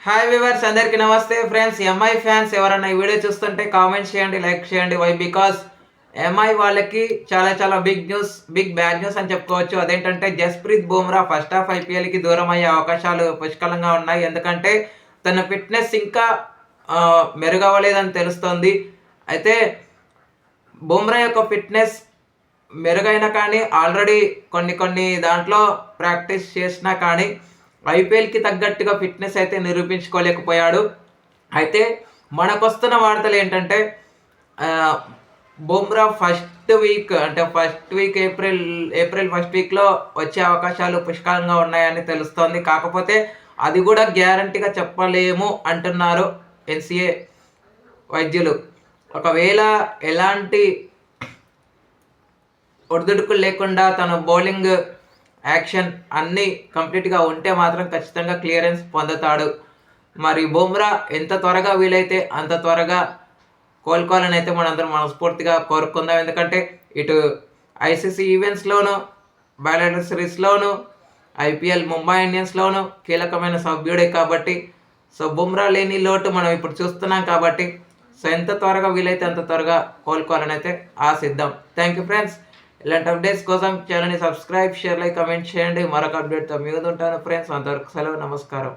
Hi viewers, అందరికీ నమస్తే friends. MI fans ఎవరన్నా ఈ వీడియో చూస్తుంటే కామెంట్ చేయండి, లైక్ చేయండి. వై బికాస్ ఎంఐ వాళ్ళకి చాలా చాలా big news, big bad news అని చెప్పుకోవచ్చు. అదేంటంటే జస్ప్రీత్ బుమ్రా ఫస్ట్ హాఫ్ ఐపీఎల్కి దూరం అయ్యే అవకాశాలు పుష్కలంగా ఉన్నాయి. ఎందుకంటే తన ఫిట్నెస్ ఇంకా మెరుగవ్వలేదని తెలుస్తోంది. అయితే బుమ్రా యొక్క ఫిట్నెస్ మెరుగైనా కానీ ఆల్రెడీ కొన్ని కొన్ని దాంట్లో ప్రాక్టీస్ చేసినా కానీ ఐపీఎల్కి తగ్గట్టుగా ఫిట్నెస్ అయితే నిరూపించుకోలేకపోయాడు. అయితే మనకొస్తున్న వార్తలు ఏంటంటే Bumrah first week April first వీక్లో వచ్చే అవకాశాలు పుష్కలంగా ఉన్నాయని తెలుస్తోంది. కాకపోతే అది కూడా గ్యారంటీగా చెప్పలేము అంటున్నారు ఎన్సీఏ వైద్యులు. ఒకవేళ ఎలాంటి ఒడిదుడుకులు లేకుండా తన బౌలింగ్ యాక్షన్ అన్నీ కంప్లీట్గా ఉంటే మాత్రం ఖచ్చితంగా క్లియరెన్స్ పొందుతాడు. మరి బుమ్రా ఎంత త్వరగా వీలైతే అంత త్వరగా కోలుకోవాలని అయితే మనందరం మనస్ఫూర్తిగా కోరుకుందాం. ఎందుకంటే ఇటు ఐసీసీ ఈవెంట్స్లోను, బ్యాలెట్ సిరీస్లోను, ఐపీఎల్ ముంబై ఇండియన్స్లోను కీలకమైన సభ్యుడే కాబట్టి సో బుమ్రా లేని లోటు మనం ఇప్పుడు చూస్తున్నాం కాబట్టి సో ఎంత త్వరగా వీలైతే అంత త్వరగా కోలుకోవాలని అయితే ఆశిద్దాం. Thank you friends. ఇలాంటి అప్డేట్స్ కోసం ఛానల్ని సబ్స్క్రైబ్, షేర్, లైక్, కమెంట్ చేయండి. మరొక అప్డేట్తో మీ ముందు ఉంటాను ఫ్రెండ్స్. అంతవరకు సెలవు, నమస్కారం.